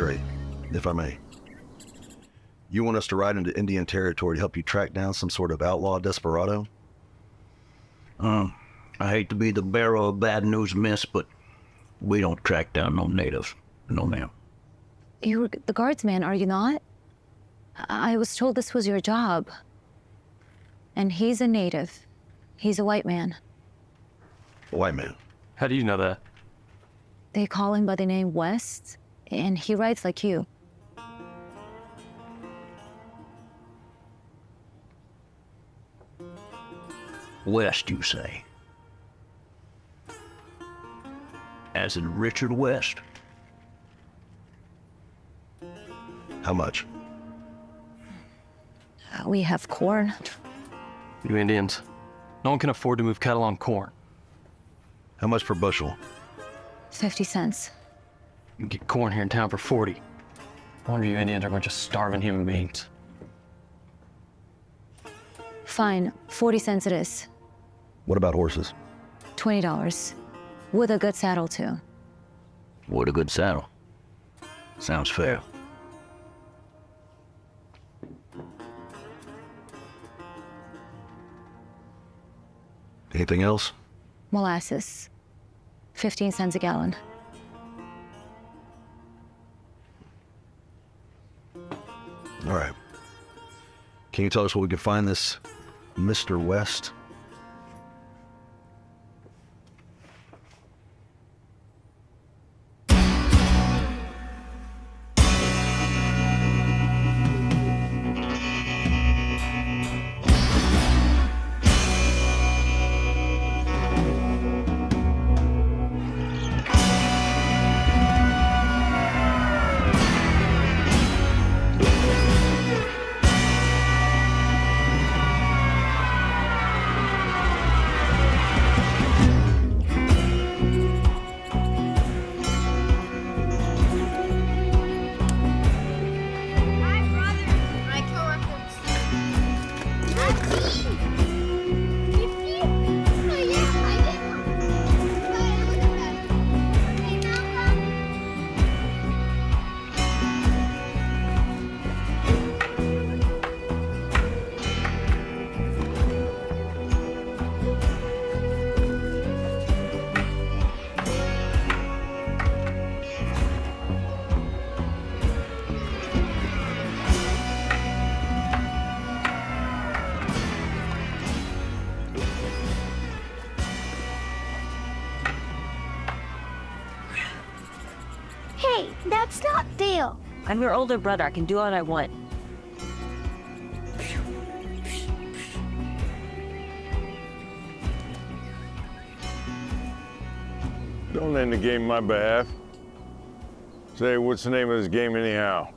straight, if I may. You want us to ride into Indian territory to help you track down some sort of outlaw desperado? I hate to be the bearer of bad news, miss, but we don't track down no natives. No, ma'am. You're the Guardsman, are you not? I was told this was your job. And he's a native. He's a white man. A white man. How do you know that? They call him by the name West, and he rides like you. West, you say? As in Richard West? How much? We have corn. You Indians. No one can afford to move cattle on corn. How much per bushel? 50 cents. You can get corn here in town for 40. I wonder you Indians are a bunch of starving human beings. Fine, 40 cents it is. What about horses? $20. With a good saddle, too. What a good saddle. Sounds fair. Anything else? Molasses. 15 cents a gallon. All right. Can you tell us where we can find this Mr. West? Hey, that's not fair. I'm your older brother. I can do what I want. Don't end the game on my behalf. Say, what's the name of this game anyhow?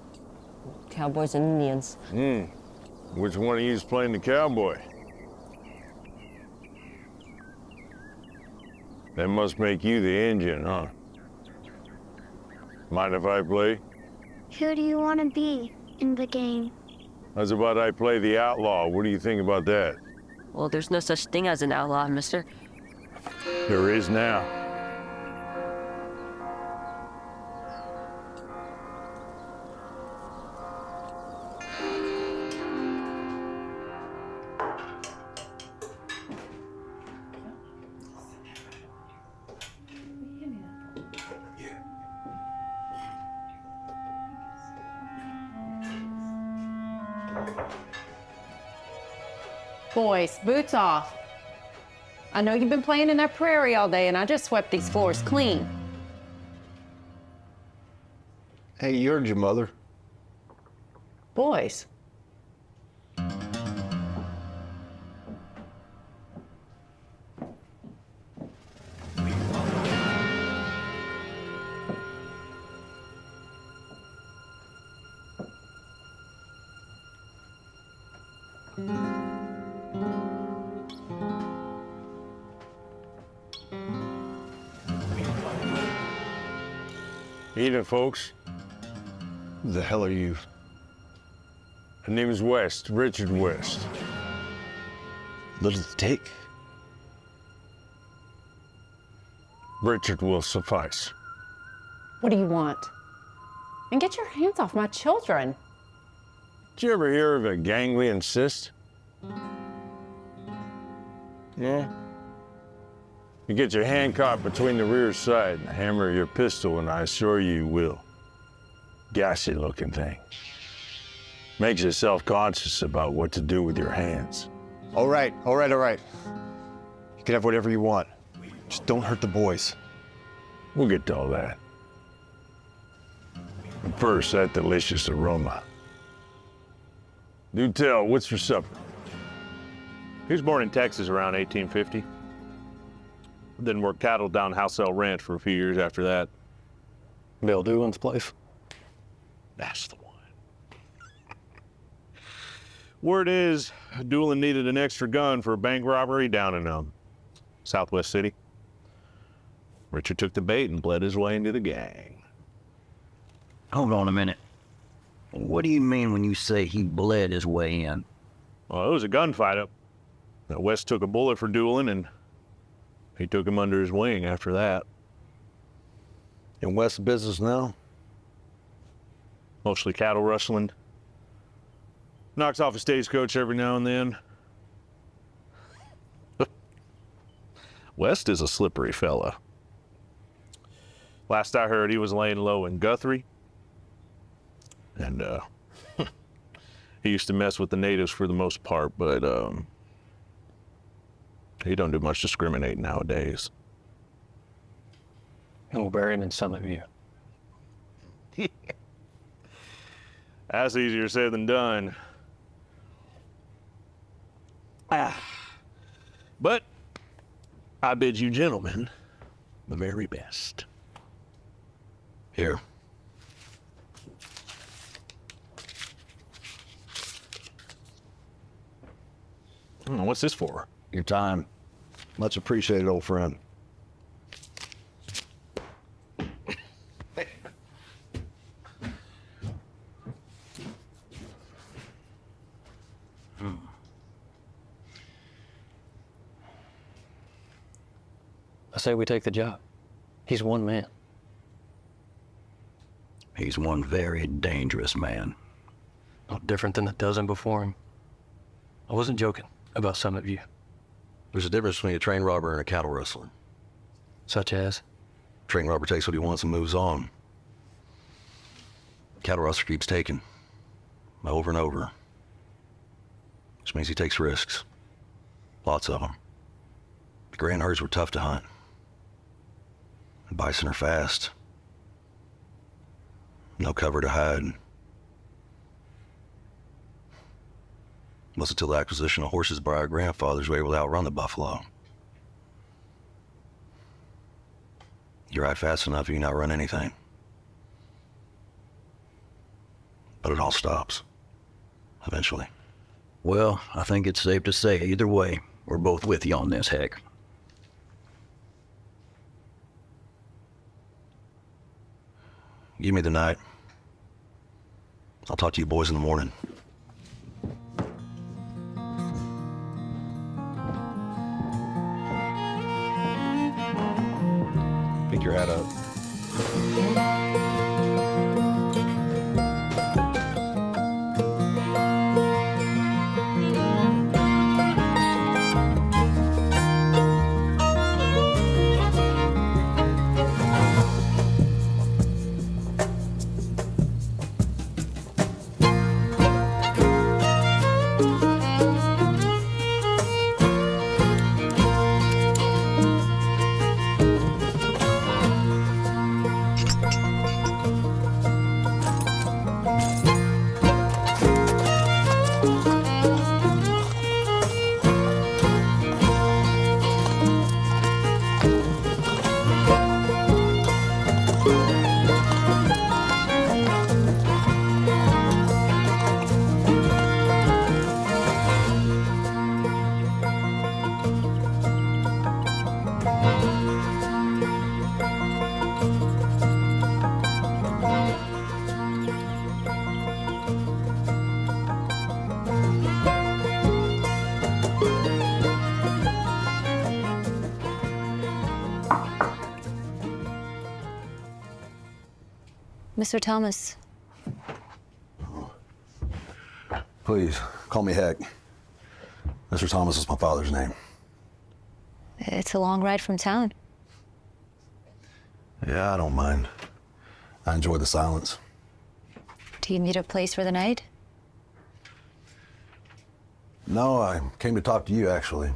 Cowboys and Indians. Which one of you's playing the cowboy? That must make you the Indian, huh? Mind if I play? Who do you want to be in the game? How's about I play the outlaw? What do you think about that? Well, there's no such thing as an outlaw, mister. There is now. Boys, boots off. I know you've been playing in that prairie all day, and I just swept these floors clean. Hey, you heard your mother. Boys. Evening, folks. Who the hell are you? My name is West, Richard West. Little to take. Richard will suffice. What do you want? And get your hands off my children. Did you ever hear of a ganglion cyst? Yeah? You get your hand caught between the rear side and hammer your pistol, and I assure you will. Gassy looking thing. Makes you self-conscious about what to do with your hands. All right. You can have whatever you want. Just don't hurt the boys. We'll get to all that. But first, that delicious aroma. Do tell, what's for supper? He was born in Texas around 1850. Then worked cattle down Housel Ranch for a few years after that. Bill Doolin's place. That's the one. Word is, Doolin needed an extra gun for a bank robbery down in Southwest City. Richard took the bait and bled his way into the gang. Hold on a minute. What do you mean when you say he bled his way in? Well, it was a gunfight up. West took a bullet for Doolin, and he took him under his wing after that. In West business now? Mostly cattle rustling. Knocks off a stagecoach every now and then. West is a slippery fella. Last I heard, he was laying low in Guthrie. And he used to mess with the natives for the most part, but he don't do much discriminating nowadays. And we'll bury him in Summit View. That's easier said than done. But I bid you gentlemen the very best. Here. What's this for? Your time. Much appreciated, old friend. I say we take the job. He's one man. He's one very dangerous man. No different than the dozen before him. I wasn't joking about Summit View. There's a difference between a train robber and a cattle rustler. Such as? Train robber takes what he wants and moves on. Cattle rustler keeps taking. Over and over. Which means he takes risks. Lots of them. The grand herds were tough to hunt. The bison are fast. No cover to hide. It wasn't until the acquisition of horses by our grandfathers we were able to outrun the buffalo. You ride fast enough, you can outrun anything. But it all stops. Eventually. Well, I think it's safe to say either way, we're both with you on this, Heck. Give me the night. I'll talk to you boys in the morning. Pick your hat up. Mr. Thomas, Please, call me Heck. Mr. Thomas is my father's name. It's a long ride from town. Yeah, I don't mind. I enjoy the silence. Do you need a place for the night? No, I came to talk to you, actually. I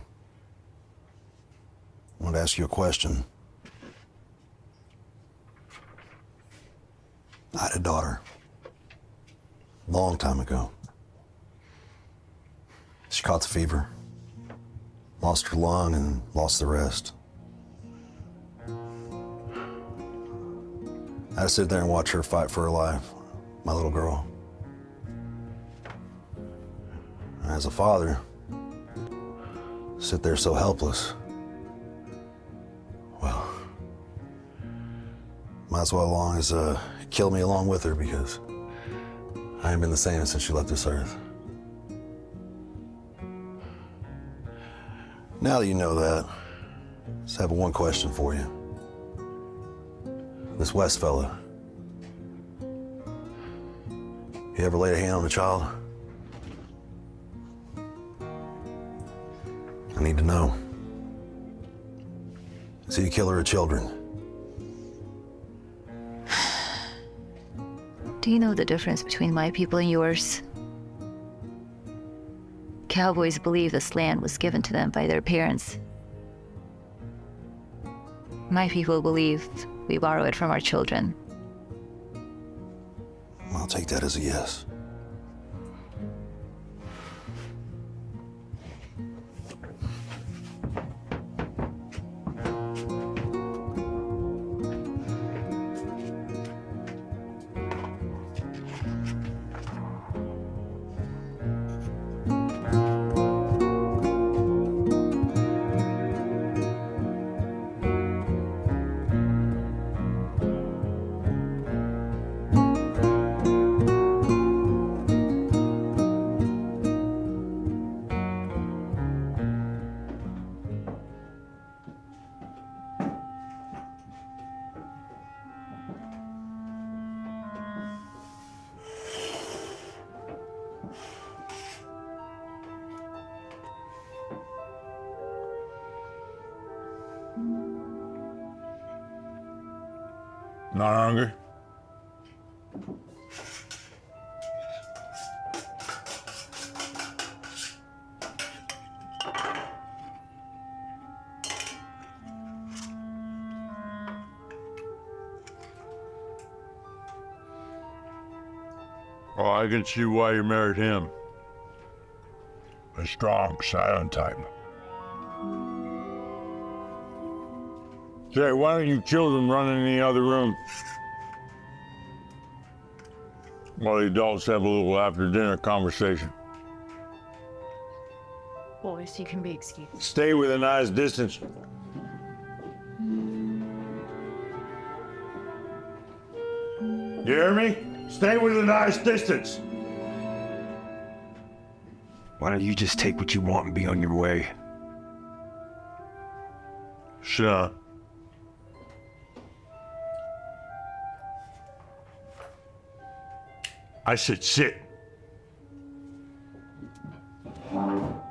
wanted to ask you a question. I had a daughter. Long time ago. She caught the fever. Lost her lung and lost the rest. I had to sit there and watch her fight for her life, my little girl. And as a father, sit there so helpless. Well, might as well kill me along with her, because I ain't been the same since she left this earth. Now that you know that, I just have one question for you. This West fella, he ever laid a hand on a child? I need to know. Is he a killer of children? Do you know the difference between my people and yours? Cowboys believe this land was given to them by their parents. My people believe we borrow it from our children. I'll take that as a yes. Not hungry? Oh, I can see why you married him. A strong, silent type. Say, why don't you children run in the other room while the adults have a little after-dinner conversation? Boys, you can be excused. Stay within eyes distance. You hear me? Stay within eyes distance. Why don't you just take what you want and be on your way? Shut. I said sit. Now,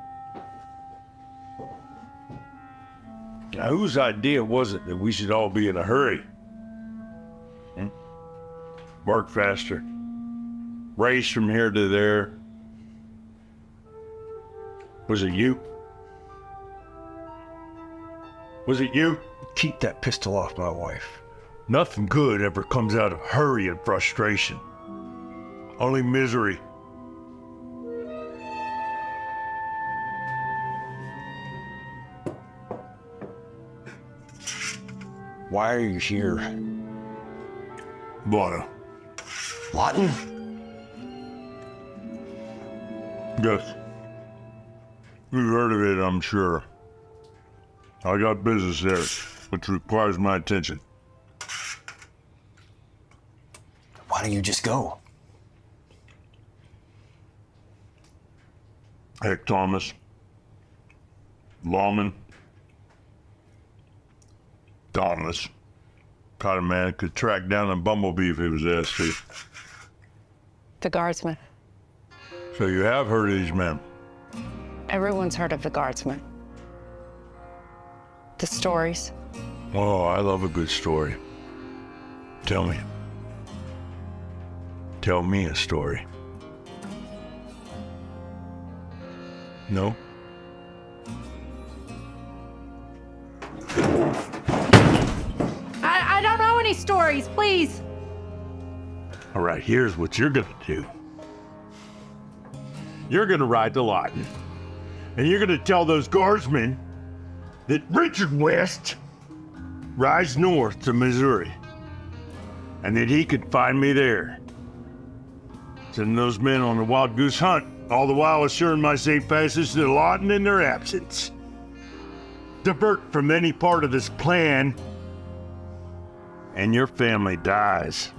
whose idea was it that we should all be in a hurry? Work faster. Race from here to there. Was it you? Was it you? Keep that pistol off my wife. Nothing good ever comes out of hurry and frustration. Only misery. Why are you here? Blotter. Lawton? Yes. You've heard of it, I'm sure. I got business there, which requires my attention. Why don't you just go? Heck, Thomas. Lawman. Dauntless. Kind of man could track down a bumblebee if he was asked to. The Guardsmen. So you have heard of these men? Everyone's heard of the Guardsmen. The stories. Oh, I love a good story. Tell me. Tell me a story. No? I don't know any stories, please. All right, here's what you're gonna do. You're gonna ride to Lawton, and you're gonna tell those guardsmen that Richard West rides north to Missouri, and that he could find me there. Sending those men on a wild goose hunt, all the while assuring my safe passage to Lawton in their absence. Divert from any part of this plan, and your family dies.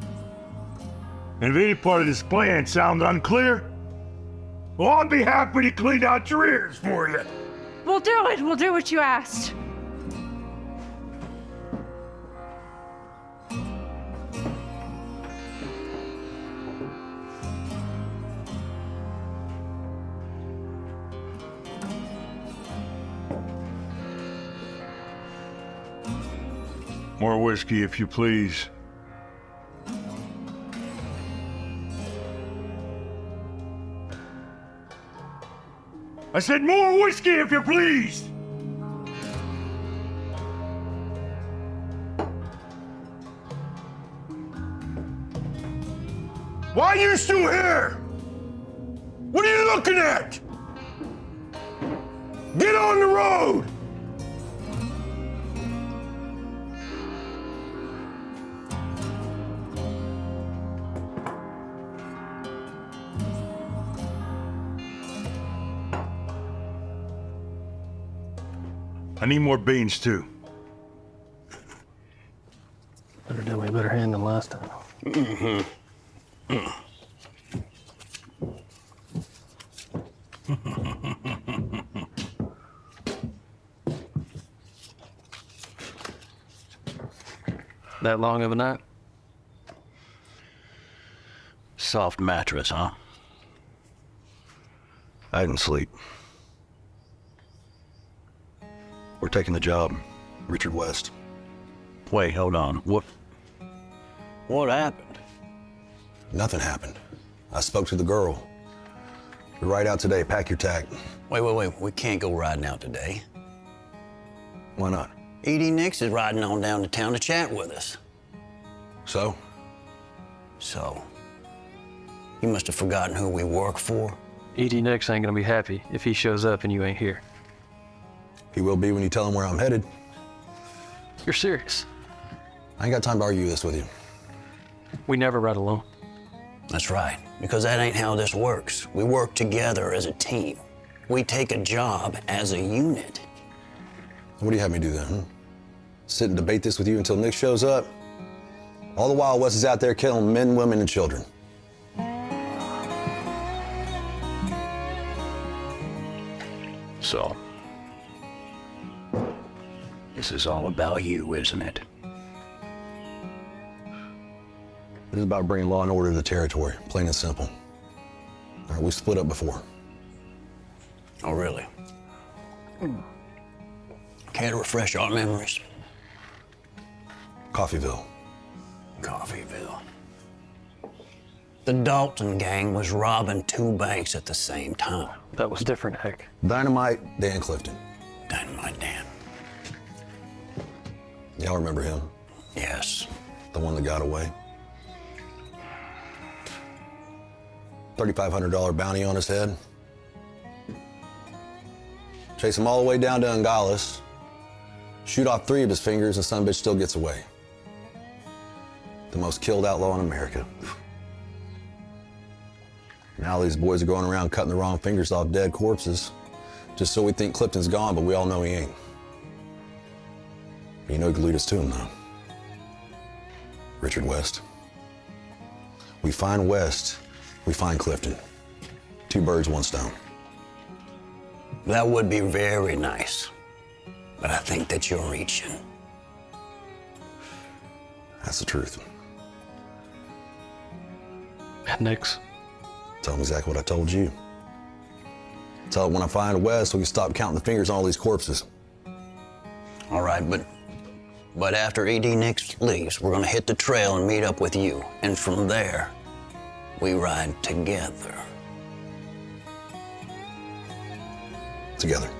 And if any part of this plan sounds unclear, well, I'd be happy to clean out your ears for you. We'll do it. We'll do what you asked. More whiskey, if you please. I said more whiskey, if you please! Why are you still here? What are you looking at? Get on the road! I need more beans, too. Better do me a better hand than last time. That long of a night? Soft mattress, huh? I didn't sleep. We're taking the job, Richard West. Wait, hold on. What happened? Nothing happened. I spoke to the girl. We ride out today, pack your tack. Wait. We can't go riding out today. Why not? Edie Nix is riding on down to town to chat with us. So? So, you must have forgotten who we work for. E.D. Nix ain't gonna be happy if he shows up and you ain't here. He will be when you tell him where I'm headed. You're serious? I ain't got time to argue this with you. We never ride alone. That's right, because that ain't how this works. We work together as a team. We take a job as a unit. What do you have me do then, huh? Sit and debate this with you until Nick shows up? All the while, Wes is out there killing men, women, and children. So, this is all about you, isn't it? This is about bringing law and order to the territory, plain and simple. All right, we split up before. Oh, really? Care to refresh our memories? Coffeeville. Coffeeville. The Dalton gang was robbing 2 banks at the same time. That was different, heck. Dynamite Dan Clifton. Dynamite Dan. Y'all remember him? Yes. The one that got away? $3,500 bounty on his head. Chase him all the way down to Nogales. Shoot off 3 of his fingers and son of a bitch still gets away. The most killed outlaw in America. Now these boys are going around cutting the wrong fingers off dead corpses just so we think Clifton's gone, but we all know he ain't. You know who could lead us to him, though? Richard West. We find West, we find Clifton. 2 birds, 1 stone. That would be very nice, but I think that you're reaching. That's the truth. Nix, Tell them exactly what I told you. Tell them when I find Wes, we can stop counting the fingers on all these corpses. All right, but after AD Nix leaves, we're gonna hit the trail and meet up with you. And from there, we ride together. Together.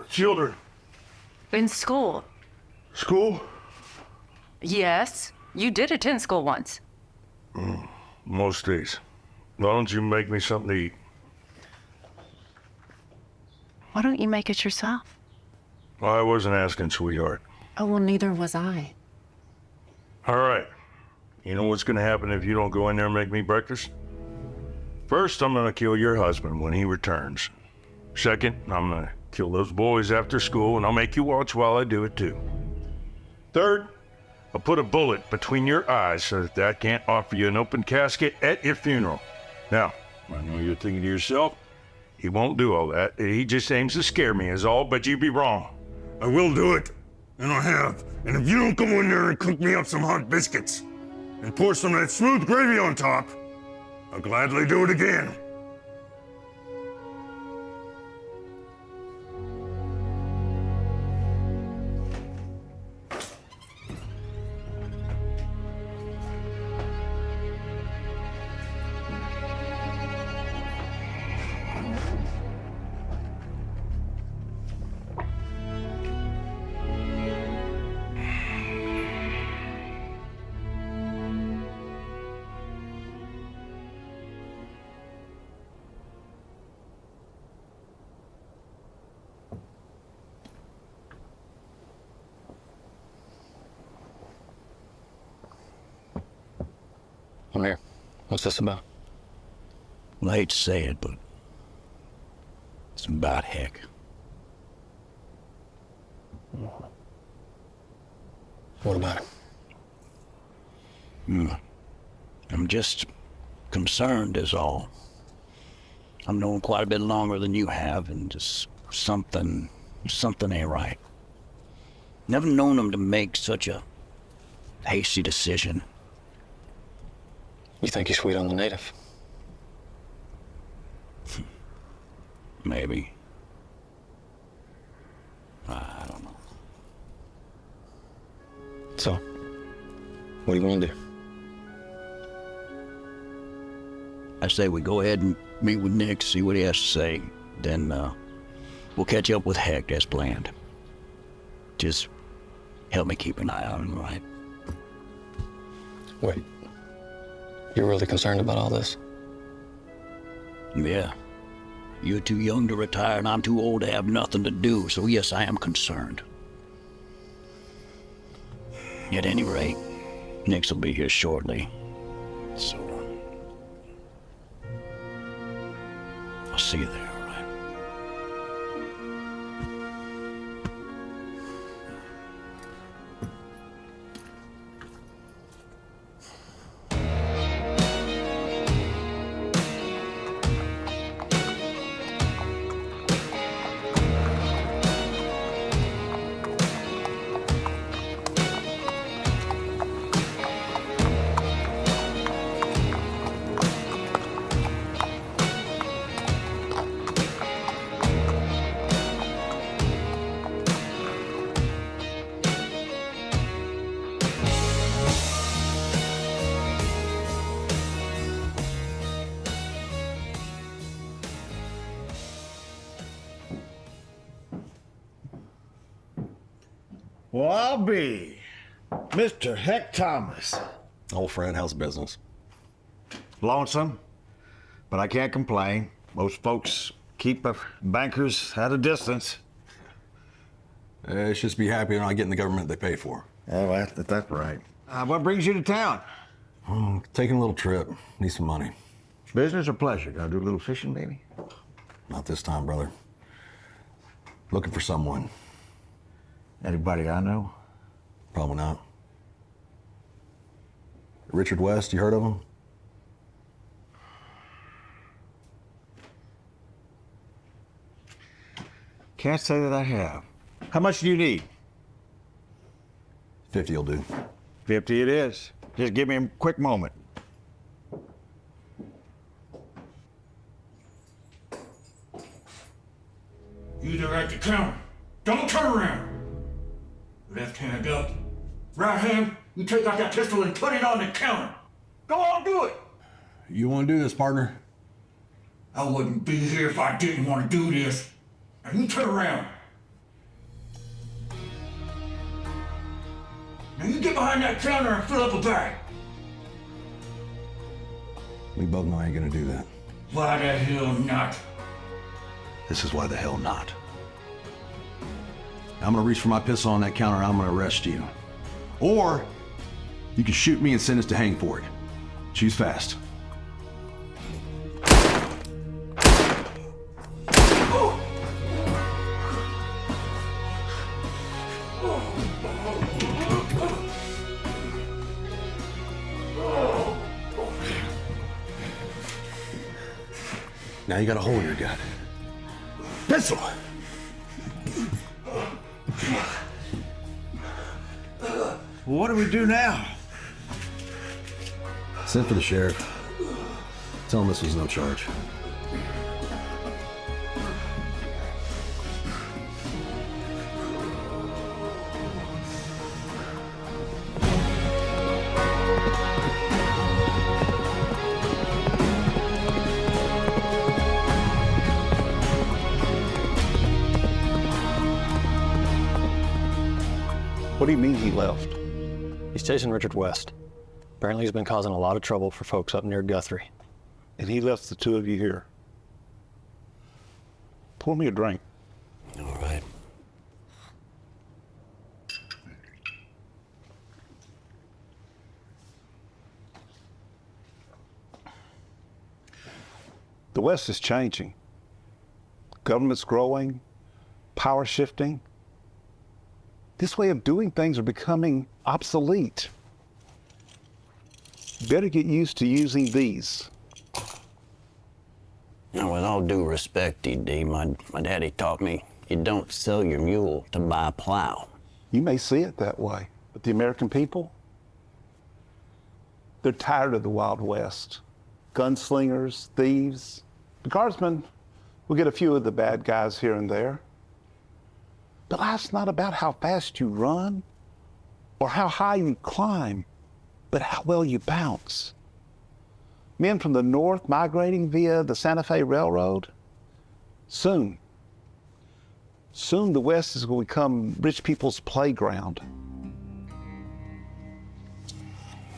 Children. In school. School? Yes. You did attend school once. Most days. Why don't you make me something to eat? Why don't you make it yourself? Well, I wasn't asking, sweetheart. Oh, well, neither was I. All right. You know what's gonna happen if you don't go in there and make me breakfast? First, I'm gonna kill your husband when he returns. Second, I'm gonna kill those boys after school, and I'll make you watch while I do it too. Third, I'll put a bullet between your eyes so that I can't offer you an open casket at your funeral. Now, I know you're thinking to yourself, he won't do all that. He just aims to scare me is all, but you'd be wrong. I will do it, and I have. And if you don't come in there and cook me up some hot biscuits and pour some of that smooth gravy on top, I'll gladly do it again. I'm here. What's this about? Well, I hate to say it, but it's about Heck. What about it? I'm just concerned is all. I've known him quite a bit longer than you have, and just something ain't right. Never known him to make such a hasty decision. You think he's sweet on the native? Maybe. I don't know. So, what do you want to do? I say we go ahead and meet with Nick, see what he has to say. Then we'll catch up with Heck as planned. Just help me keep an eye on him, right? Wait. You're really concerned about all this? Yeah. You're too young to retire, and I'm too old to have nothing to do, so yes, I am concerned. At any rate, Nix will be here shortly. So, I'll see you there, all right? Well, I'll be. Mr. Heck Thomas. Old friend, how's business? Lonesome, but I can't complain. Most folks keep bankers at a distance. They should just be happy they're not getting the government they pay for. Oh, that's right. What brings you to town? Taking a little trip. Need some money. Business or pleasure? Gotta do a little fishing, maybe? Not this time, brother. Looking for someone. Anybody I know? Probably not. Richard West, you heard of him? Can't say that I have. How much do you need? 50 will do. 50 it is. Just give me a quick moment. You there at the counter. Don't turn around. Left hand up. Right hand, you take out that pistol and put it on the counter. Go on, do it. You want to do this, partner? I wouldn't be here if I didn't want to do this. Now you turn around. Now you get behind that counter and fill up a bag. We both know I ain't gonna do that. Why the hell not? This is why the hell not. I'm gonna reach for my pistol on that counter and I'm gonna arrest you. Or you can shoot me and send us to hang for it. Choose fast. Now you got a hole in your gut. Pistol! What do we do now? Send for the sheriff. Tell him this was no charge. What do you mean he left? He's chasing Richard West. Apparently he's been causing a lot of trouble for folks up near Guthrie. And he left the two of you here. Pour me a drink. All right. The West is changing. Government's growing, power shifting. This way of doing things are becoming obsolete. Better get used to using these. Now, with all due respect, D.D., my daddy taught me you don't sell your mule to buy a plow. You may see it that way, but the American people, they're tired of the Wild West. Gunslingers, thieves. The Guardsmen will get a few of the bad guys here and there. But life's not about how fast you run or how high you climb, but how well you bounce. Men from the north migrating via the Santa Fe Railroad. Soon the West is going to become rich people's playground.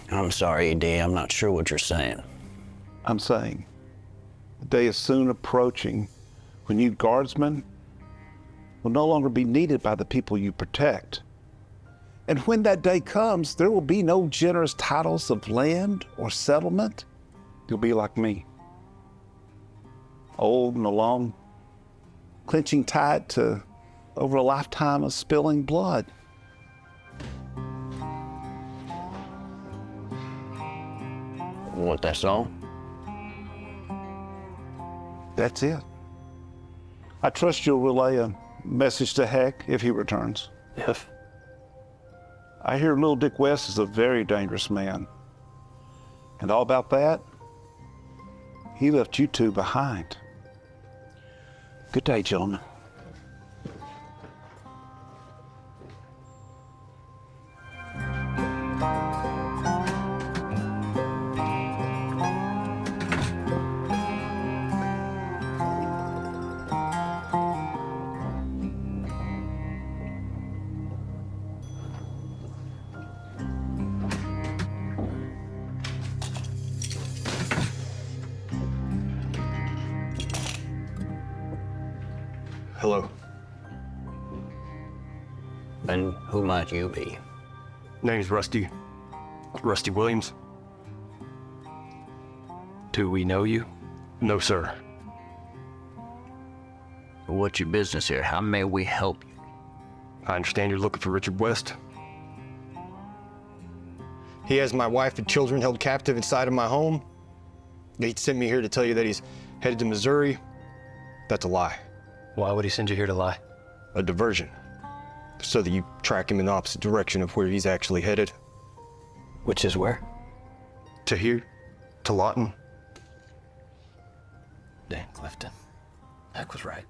I'm sorry, D. I'm not sure what you're saying. I'm saying the day is soon approaching when you Guardsmen will no longer be needed by the people you protect. And when that day comes, there will be no generous titles of land or settlement. You'll be like me, old and alone, clenching tight to over a lifetime of spilling blood. What, that's all? That's it. I trust you'll relay a message to Heck if he returns. If? I hear little Dick West is a very dangerous man. And all about that, he left you two behind. Good day, gentlemen. Hello. And who might you be? Name's Rusty. Rusty Williams. Do we know you? No, sir. What's your business here? How may we help you? I understand you're looking for Richard West. He has my wife and children held captive inside of my home. He sent me here to tell you that he's headed to Missouri. That's a lie. Why would he send you here to lie? A diversion. So that you track him in the opposite direction of where he's actually headed. Which is where? To here. To Lawton. Dan Clifton. Heck was right.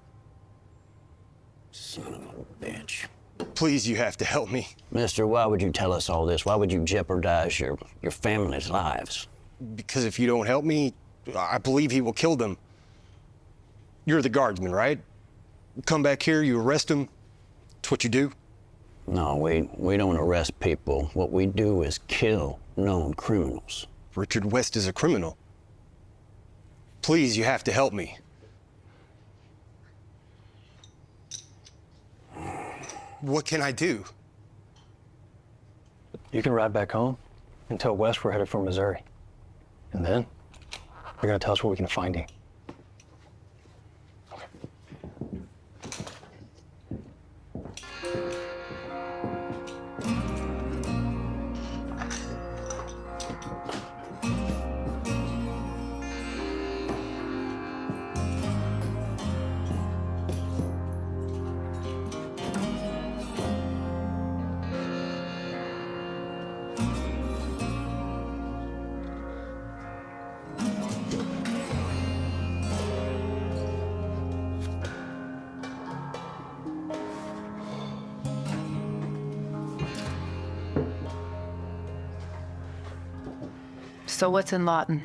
Son of a bitch. Please, you have to help me. Mister, why would you tell us all this? Why would you jeopardize your family's lives? Because if you don't help me, I believe he will kill them. You're the Guardsmen, right? Come back here, you arrest him. It's what you do. No, we don't arrest people. What we do is kill known criminals. Richard West is a criminal. Please, you have to help me. What can I do? You can ride back home and tell West we're headed for Missouri. And then you're gonna tell us where we can find him. So what's in Lawton?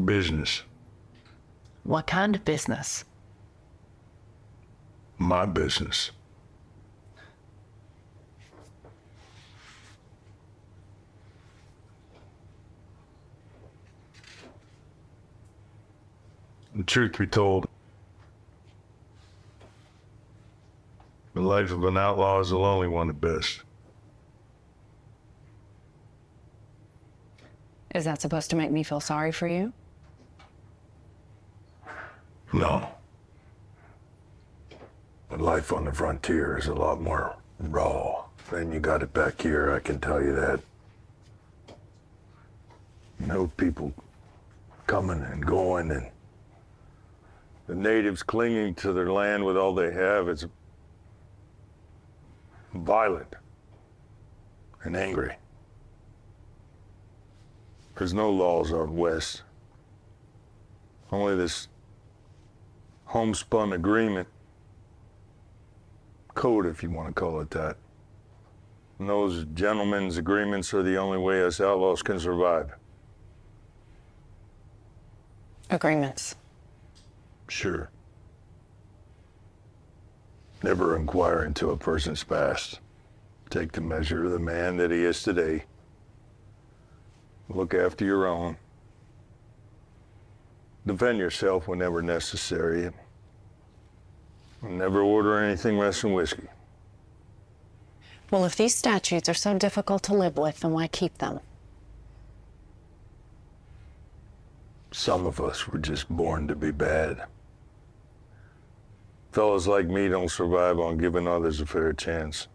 Business. What kind of business? My business. The truth be told, the life of an outlaw is the lonely one at best. Is that supposed to make me feel sorry for you? No. But life on the frontier is a lot more raw than you got it back here, I can tell you that. No people coming and going, and the natives clinging to their land with all they have. It's violent and angry. There's no laws out west. Only this homespun agreement. Code, if you want to call it that. And those gentlemen's agreements are the only way us outlaws can survive. Agreements. Sure. Never inquire into a person's past. Take the measure of the man that he is today. Look after your own. Defend yourself whenever necessary. And never order anything less than whiskey. Well, if these statutes are so difficult to live with, then why keep them? Some of us were just born to be bad. Fellas like me don't survive on giving others a fair chance.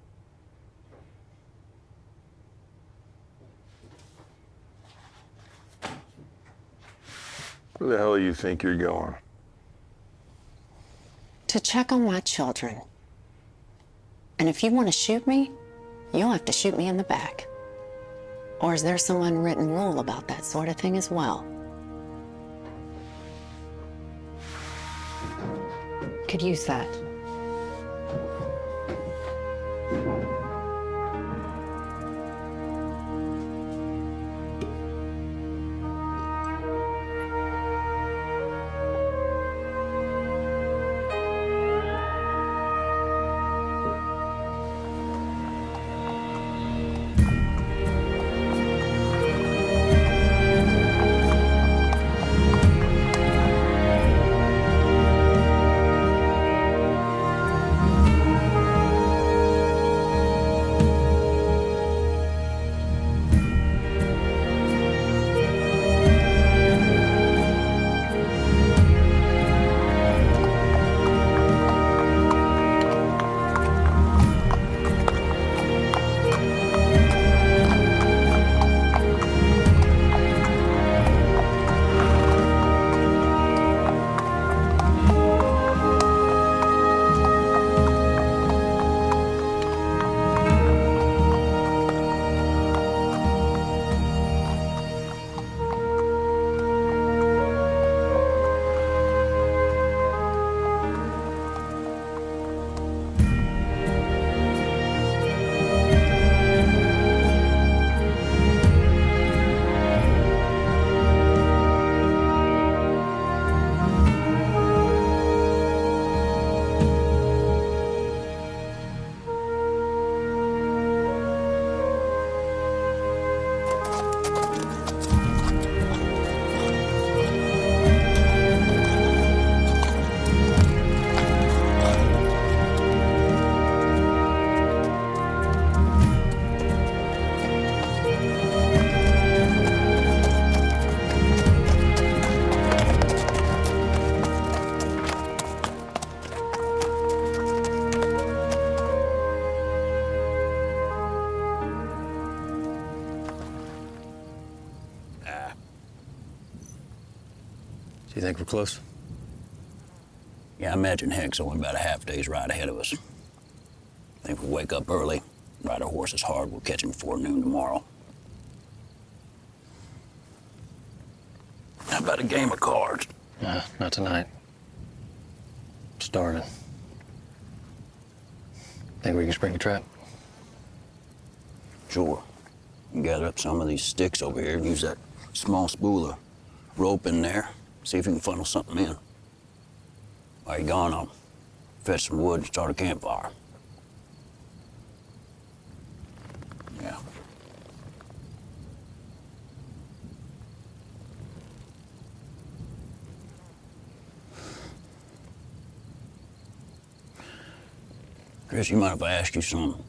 Where the hell do you think you're going? To check on my children. And if you want to shoot me, you'll have to shoot me in the back. Or is there some unwritten rule about that sort of thing as well? Could use that. Do you think we're close? Yeah, I imagine Heck's only about a half day's ride ahead of us. I think if we wake up early, ride our horses hard, we'll catch him before noon tomorrow. How about a game of cards? Not tonight. I'm starving. Think we can spring a trap? Sure. You can gather up some of these sticks over here and use that small spool of rope in there. See if you can funnel something in. While you're gone, I'll fetch some wood and start a campfire. Yeah. Chris, you mind if I ask you something?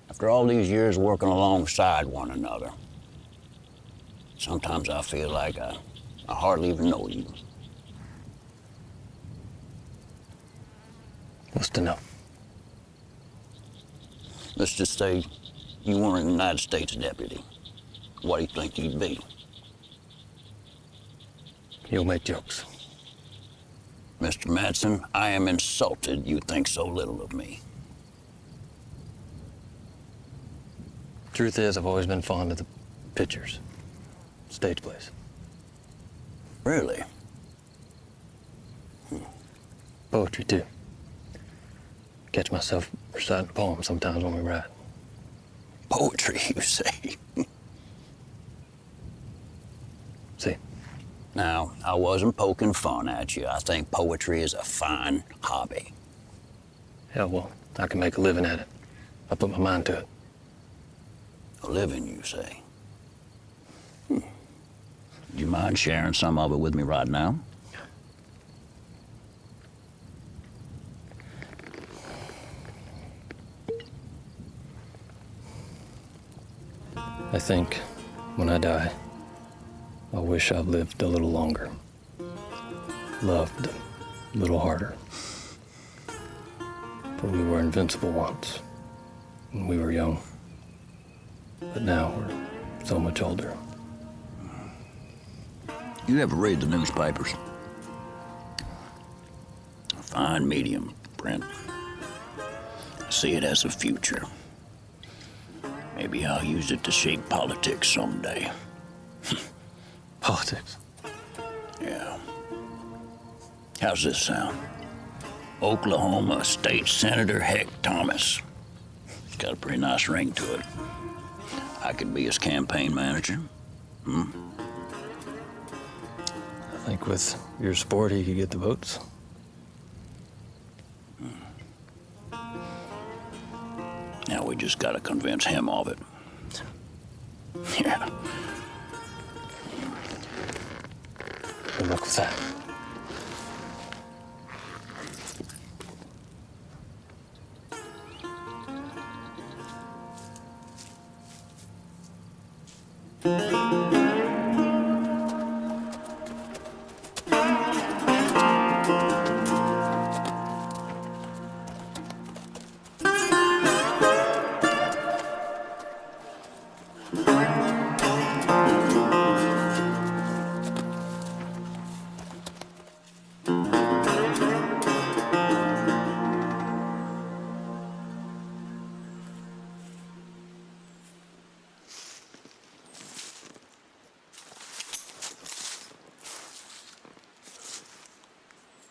After all these years working alongside one another, sometimes I feel like I hardly even know you. What's to know? Let's just say you weren't a United States deputy. What do you think you'd be? You'll make jokes. Mr. Madsen, I am insulted you think so little of me. Truth is, I've always been fond of the pictures. Stage plays. Really? Poetry, too. Catch myself reciting poems sometimes when we ride. Poetry, you say? See? Now, I wasn't poking fun at you. I think poetry is a fine hobby. Yeah, well, I can make a living at it. I put my mind to it. A living, you say? Do you mind sharing some of it with me right now? I think when I die, I wish I'd lived a little longer. Loved a little harder. For we were invincible once, when we were young. But now we're so much older. You ever read the newspapers? A fine medium, Brent. I see it as a future. Maybe I'll use it to shape politics someday. Politics? Yeah. How's this sound? Oklahoma State Senator Heck Thomas. It's got a pretty nice ring to it. I could be his campaign manager. I think with your support, he could get the votes. Now we just gotta convince him of it. Yeah. Good luck with that.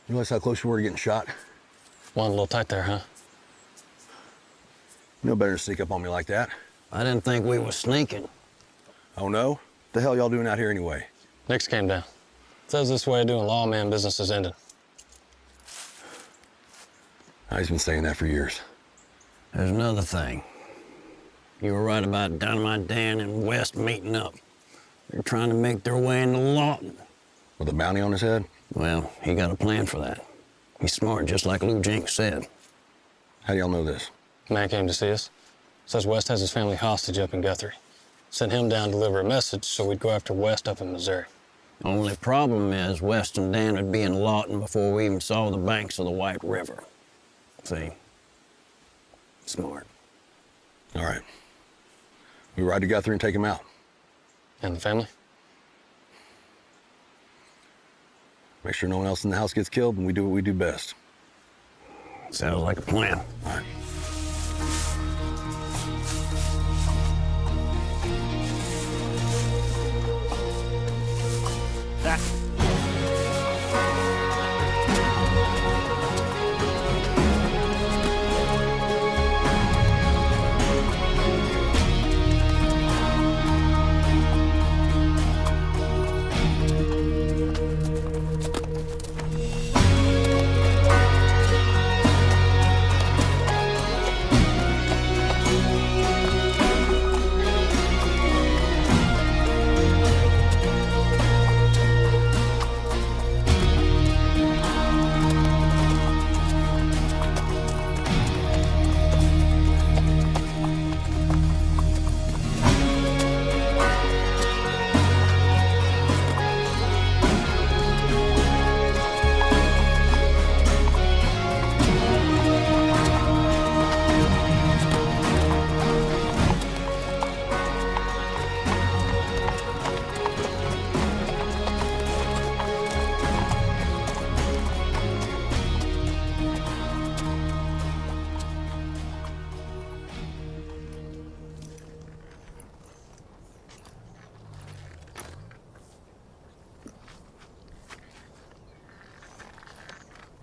You realize how close you were to getting shot? One a little tight there, huh? No better to sneak up on me like that. I didn't think we were sneaking. Oh, no? What the hell y'all doing out here anyway? Nick's came down. Says this way of doing lawman business is ended. He's been saying that for years. There's another thing. You were right about Dynamite Dan and West meeting up. They're trying to make their way into Lawton. With a bounty on his head? Well, he got a plan for that. He's smart, just like Lou Jenks said. How do y'all know this? Man came to see us. Says West has his family hostage up in Guthrie. Sent him down to deliver a message so we'd go after West up in Missouri. Only problem is West and Dan would be in Lawton before we even saw the banks of the White River. See? Smart. All right. We ride to Guthrie and take him out. And the family? Make sure no one else in the house gets killed, and we do what we do best. Sounds like a plan. All right.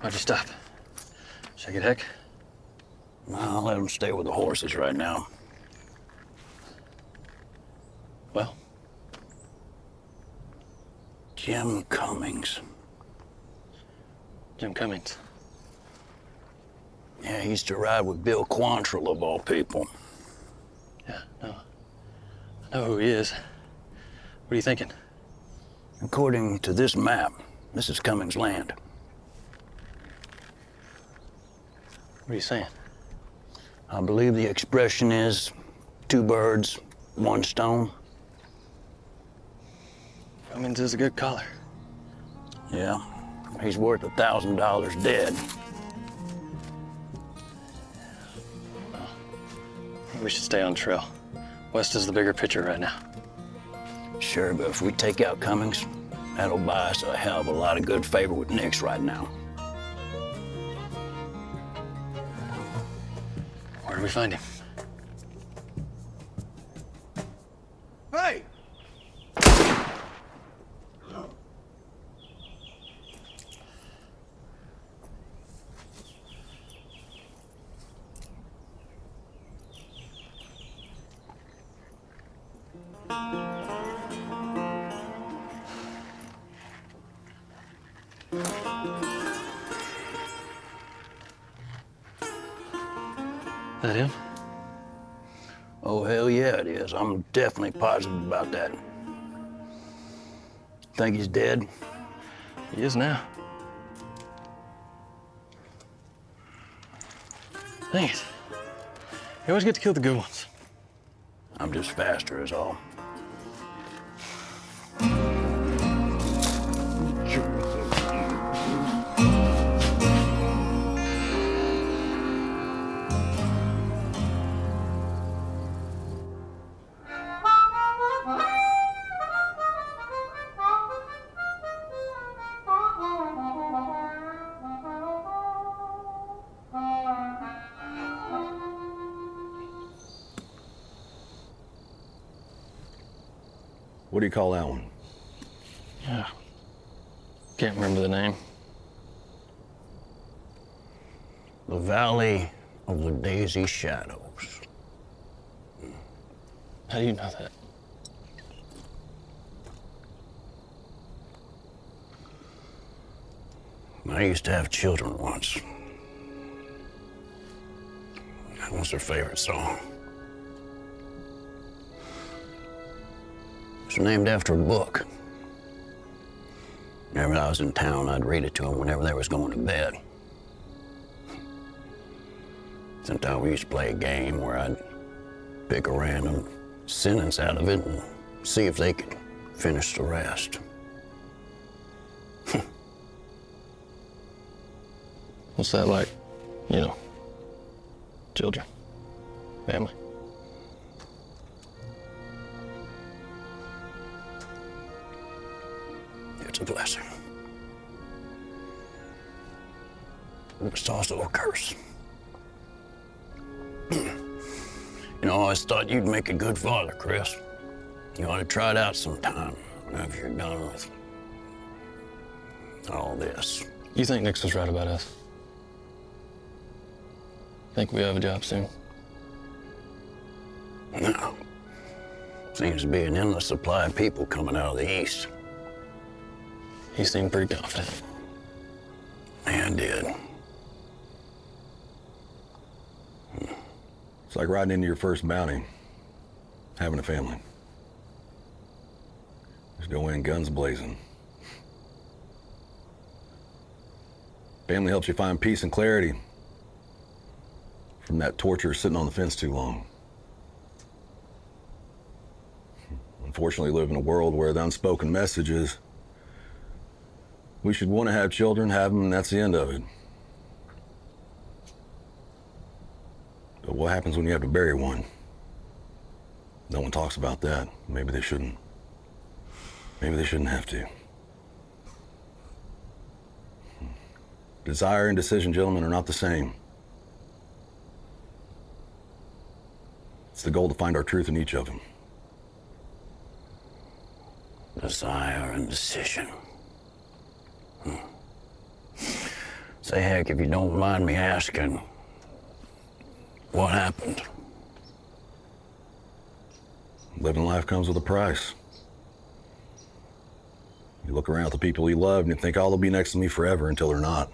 Why'd you stop? Should I get Heck? I'll let him stay with the horses right now. Well? Jim Cummings. Jim Cummings. Yeah, he used to ride with Bill Quantrill, of all people. Yeah, no. I know who he is. What are you thinking? According to this map, this is Cummings' land. What are you saying? I believe the expression is 2 birds, 1 stone. Cummings is a good caller. Yeah, he's worth $1,000 dead. I think we should stay on trail. West is the bigger picture right now. Sure, but if we take out Cummings, that'll buy us a hell of a lot of good favor with Nix right now. Where do we find him? Hey! That him? Oh, hell yeah, it is. I'm definitely positive about that. Think he's dead? He is now. Dang it. You always get to kill the good ones. I'm just faster, is all. What do you call that one? Yeah. Can't remember the name. The Valley of the Daisy Shadows. How do you know that? I used to have children once. That was their favorite song. It was named after a book. Whenever I was in town, I'd read it to them whenever they was going to bed. Sometimes we used to play a game where I'd pick a random sentence out of it and see if they could finish the rest. What's that like? You know, children, family. It's a blessing. It's also a curse. You know, I always thought you'd make a good father, Chris. You ought to try it out sometime whenever you're done with all this. You think Nix was right about us? Think we have a job soon? No. Seems to be an endless supply of people coming out of the east. He seemed pretty confident. Man did. It's like riding into your first bounty, having a family. Just go in guns blazing. Family helps you find peace and clarity from that torture sitting on the fence too long. Unfortunately, we live in a world where the unspoken message is we should want to have children, have them, and that's the end of it. But what happens when you have to bury one? No one talks about that. Maybe they shouldn't. Maybe they shouldn't have to. Desire and decision, gentlemen, are not the same. It's the goal to find our truth in each of them. Desire and decision. Say, heck, if you don't mind me asking, what happened? Living life comes with a price. You look around at the people you love and you think, oh, they'll be next to me forever, until they're not.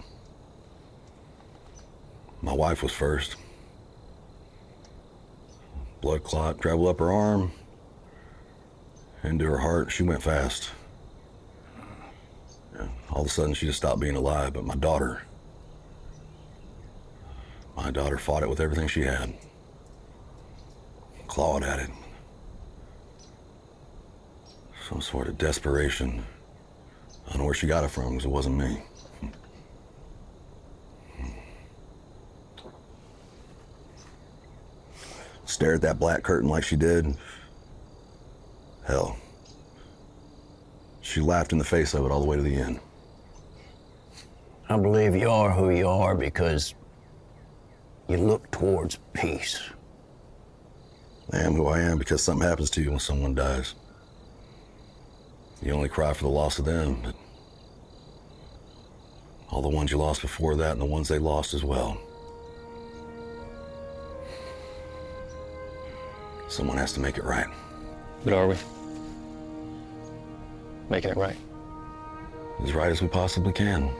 My wife was first. Blood clot traveled up her arm, into her heart. She went fast. Yeah, all of a sudden, she just stopped being alive. But my daughter fought it with everything she had. Clawed at it. Some sort of desperation. I don't know where she got it from, because it wasn't me. Stare at that black curtain like she did. Hell. She laughed in the face of it all the way to the end. I believe you are who you are because you look towards peace. I am who I am because something happens to you when someone dies. You only cry for the loss of them, but all the ones you lost before that and the ones they lost as well. Someone has to make it right. But are we? Making it right? As right as we possibly can.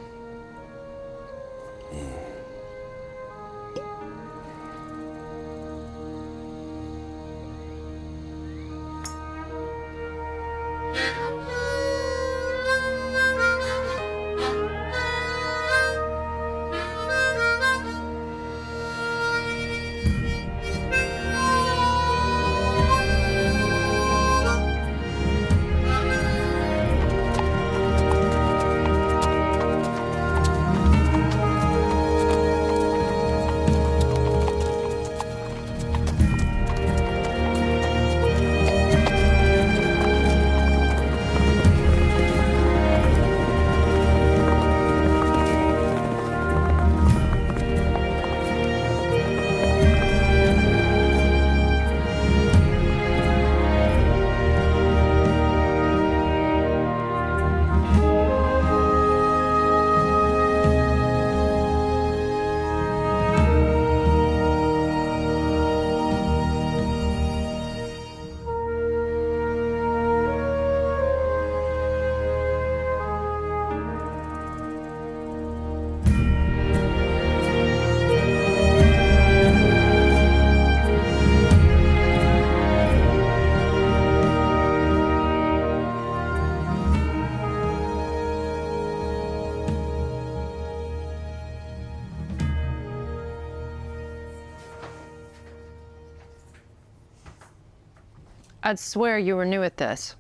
I'd swear you were new at this.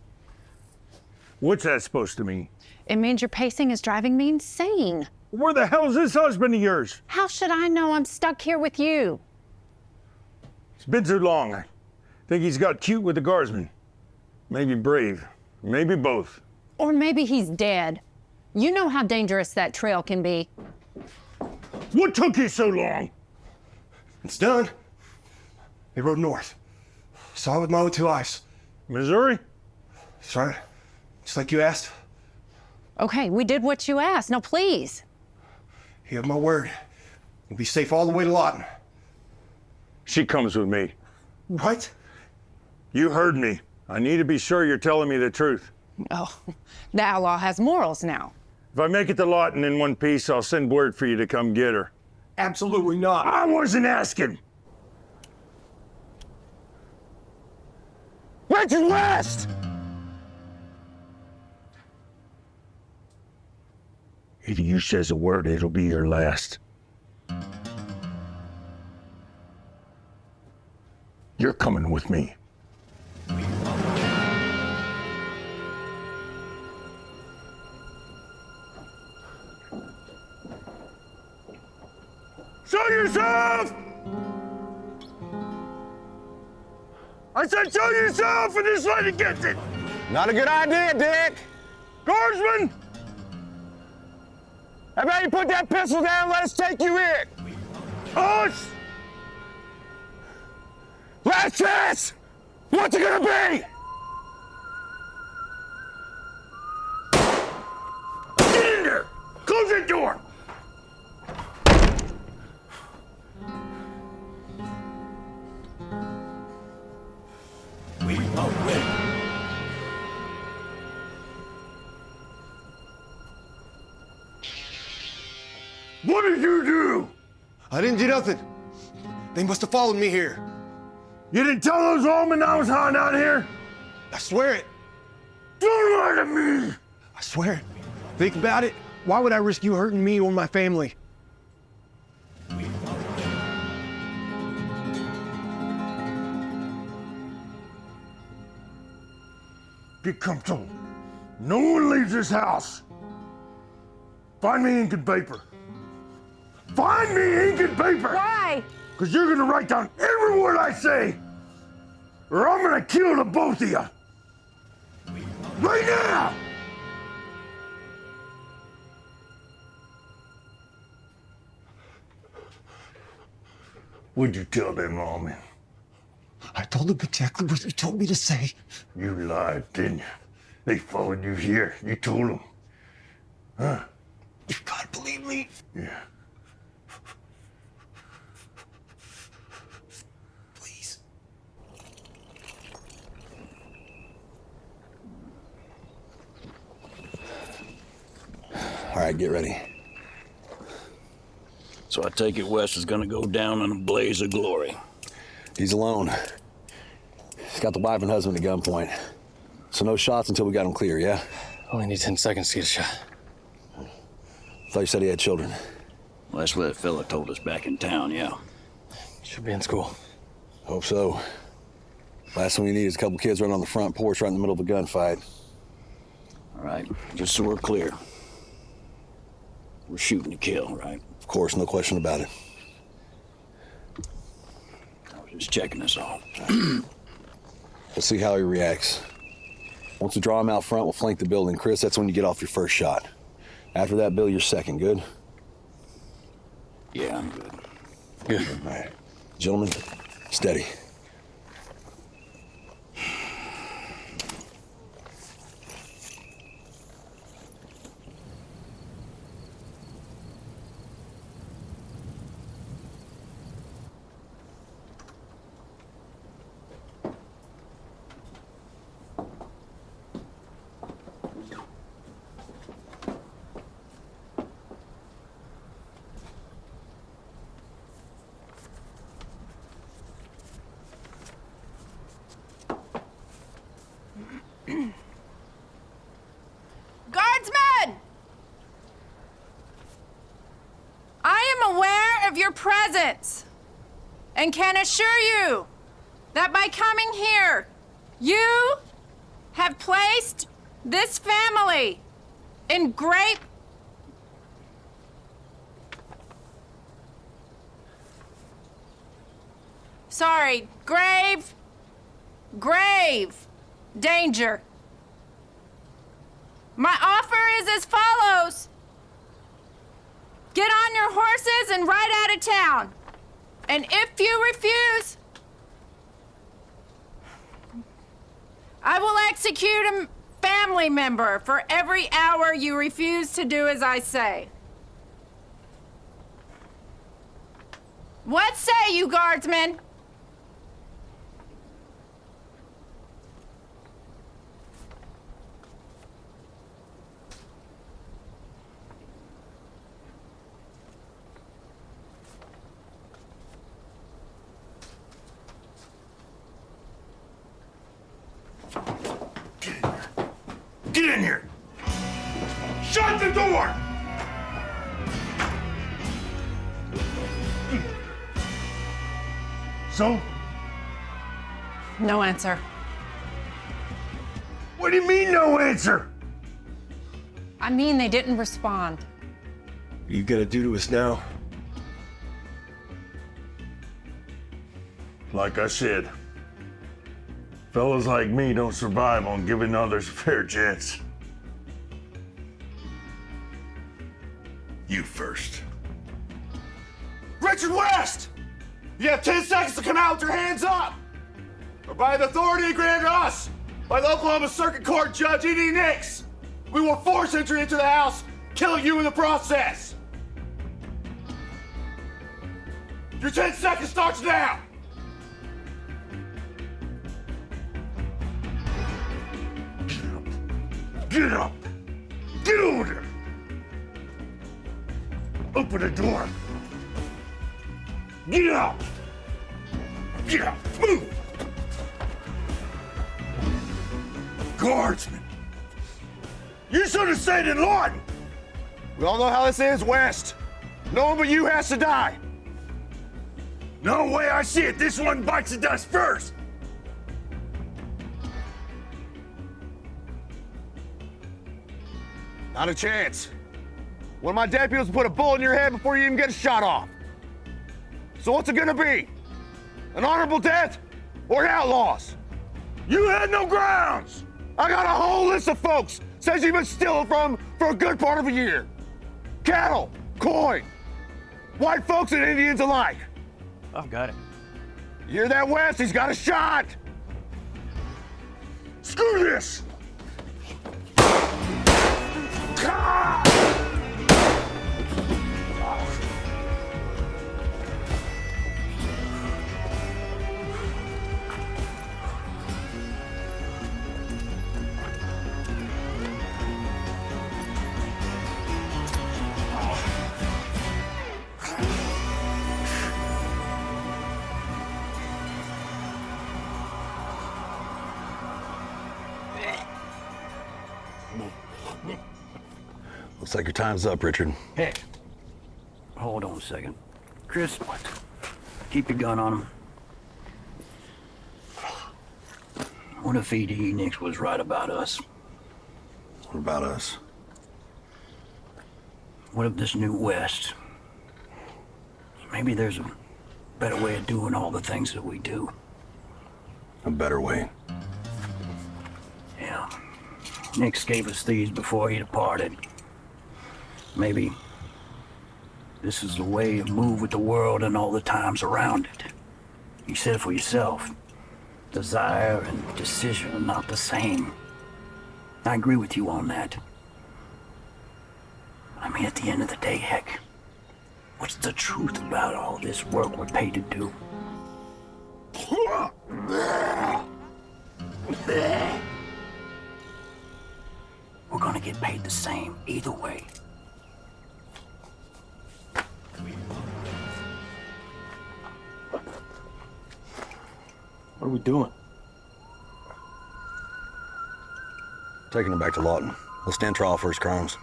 What's that supposed to mean? It means your pacing is driving me insane. Where the hell is this husband of yours? How should I know? I'm stuck here with you. It's been too long. I think he's got cute with the Guardsmen. Maybe brave. Maybe both. Or maybe he's dead. You know how dangerous that trail can be. What took you so long? It's done. They rode north. Saw it with my own two eyes. Missouri? That's right. Just like you asked. Okay, we did what you asked. Now, please. You have my word. We'll be safe all the way to Lawton. She comes with me. What? You heard me. I need to be sure you're telling me the truth. Oh, the outlaw has morals now. If I make it to Lawton in one piece, I'll send word for you to come get her. Absolutely not. I wasn't asking. Where's your last? If you says a word, it'll be your last. You're coming with me. Show yourself! I said show yourself, and this lady gets it! Not a good idea, Dick. Guardsmen! How about you put that pistol down and let us take you in? Us! Last chance! What's it gonna be? Get in there! Close that door! We are ready. What did you do? I didn't do nothing. They must have followed me here. You didn't tell those lawmen I was hiding out here? I swear it. Don't lie to me! I swear it. Think about it. Why would I risk you hurting me or my family? Get comfortable. No one leaves this house. Find me ink and paper. Find me ink and paper! Why? Because you're gonna write down every word I say, or I'm gonna kill the both of you. Right now! What'd you tell them lawmen? I told them exactly what you told me to say. You lied, didn't you? They followed you here. You told them. Huh? You gotta believe me. Yeah. Please. All right, get ready. So I take it Wes is gonna go down in a blaze of glory. He's alone. He's got the wife and husband at gunpoint. So no shots until we got him clear, yeah? Only need 10 seconds to get a shot. Thought you said he had children. Well, that's what that fella told us back in town, yeah. Should be in school. Hope so. Last thing we need is a couple kids running on the front porch right in the middle of a gunfight. All right, just so we're clear. We're shooting to kill, right? Of course, no question about it. I was just checking us all. We'll see how he reacts. Once we draw him out front, we'll flank the building. Chris, that's when you get off your first shot. After that, Bill, you're second. Good? Yeah, I'm good. Good. All right. Gentlemen, steady. Guardsmen! I am aware of your presence and can assure you that by coming here, you have placed this family in great grave danger. My offer is as follows. Get on your horses and ride out of town. And if you refuse, I will execute a family member for every hour you refuse to do as I say. What say you, Guardsmen? Get in here! Shut the door! So? No answer. What do you mean, no answer? I mean, they didn't respond. What are you gonna do to us now? Like I said, fellas like me don't survive on giving others a fair chance. You first. Richard West! You have 10 seconds to come out with your hands up! Or by the authority granted us by the Oklahoma Circuit Court Judge E.D. Nix, we will force entry into the house, killing you in the process! Your 10 seconds starts now! Get up! Get over there! Open the door! Get up! Get up! Move! Guardsmen! You should have stayed in Lawton! We all know how this ends, West. No one but you has to die. No way I see it, this one bites the dust first! Not a chance. One of my deputies will put a bullet in your head before you even get a shot off. So what's it gonna be? An honorable death or outlaws? You had no grounds! I got a whole list of folks says you've been stealing from for a good part of a year. Cattle, coin, white folks and Indians alike. I've got it. You hear that, West? He's got a shot! Screw this! Looks like your time's up, Richard. Hey, hold on a second. Chris, keep your gun on him. What if E.D. Nix was right about us? What about us? What if this new West? Maybe there's a better way of doing all the things that we do. A better way? Yeah. Nix gave us these before he departed. Maybe this is the way to move with the world and all the times around it. You said it for yourself. Desire and decision are not the same. I agree with you on that. I mean, at the end of the day, heck, what's the truth about all this work we're paid to do? We're gonna get paid the same either way. What are we doing? Taking him back to Lawton. He'll stand trial for his crimes.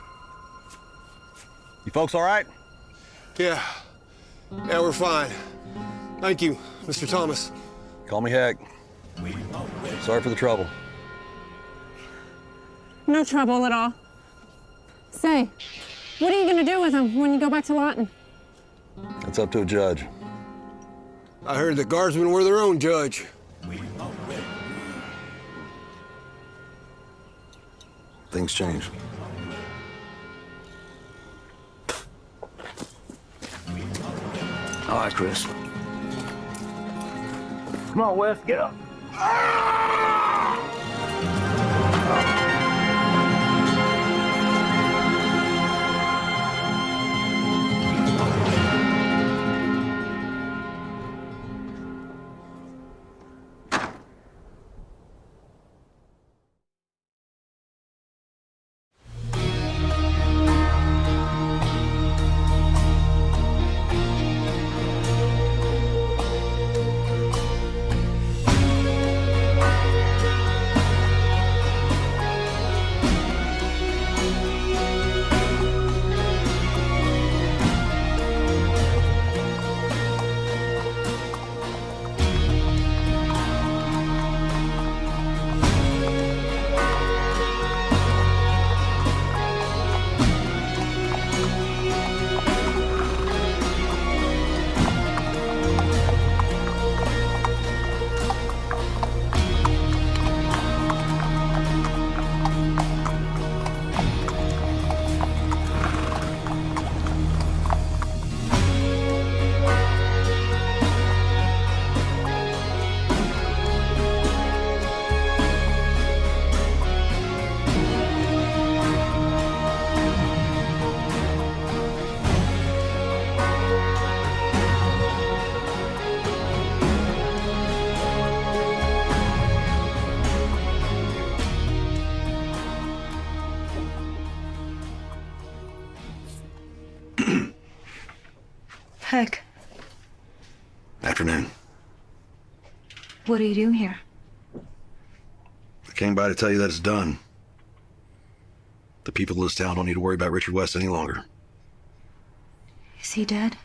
You folks all right? Yeah, we're fine. Thank you, Mr. Thomas. Call me Hack. Sorry for the trouble. No trouble at all. Say, what are you gonna do with him when you go back to Lawton? It's up to a judge. I heard the Guardsmen were their own judge. Things change. right, Chris. Come on, Wes, get up. Heck, Afternoon. what are you doing here? I came by to tell you that it's done. The people of this town don't need to worry about Richard West any longer. Is he dead?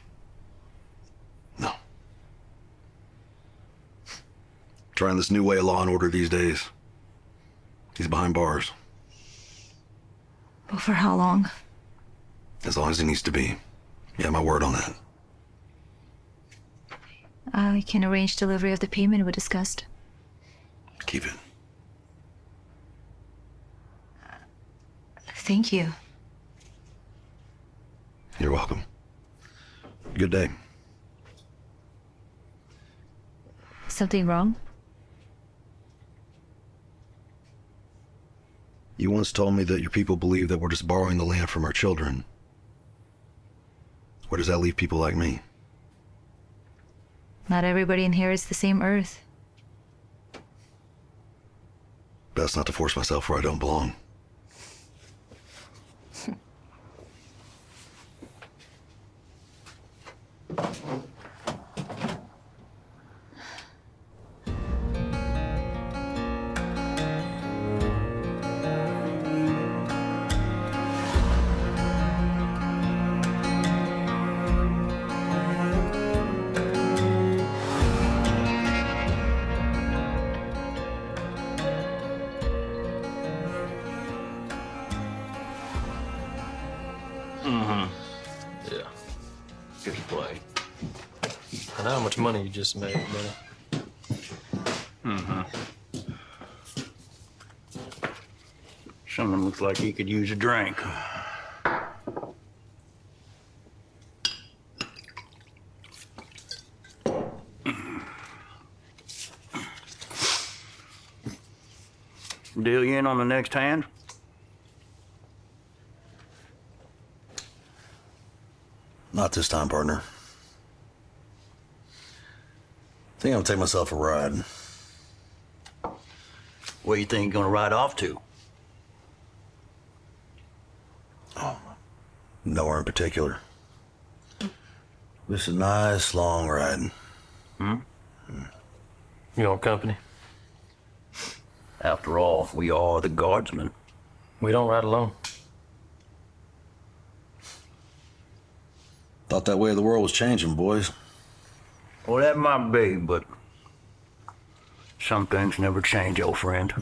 No. Trying this new way of law and order these days. He's behind bars. But for how long? As long as he needs to be. You have my word on that. I can arrange delivery of the payment we discussed. Keep it. Thank you. You're welcome. Good day. Something wrong? You once told me that your people believe that we're just borrowing the land from our children. Where does that leave people like me? Not everybody inherits the same earth. Best not to force myself where I don't belong. Yeah. Good play. I know how much money you just made, man. Someone looks like he could use a drink. Deal you in on the next hand? Not this time, partner. I think I'm gonna take myself a ride. Where you think you're gonna ride off to? Nowhere in particular. This is a nice long ride. You want company? After all, we are the Guardsmen. We don't ride alone. Thought that way the world was changing, boys. Well, that might be, but some things never change, old friend.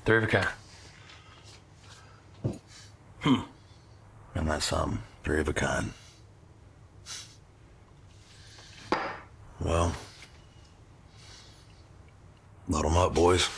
Three of a kind. And that's something. Three of a kind. Well, load 'em up, boys.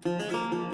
Bye.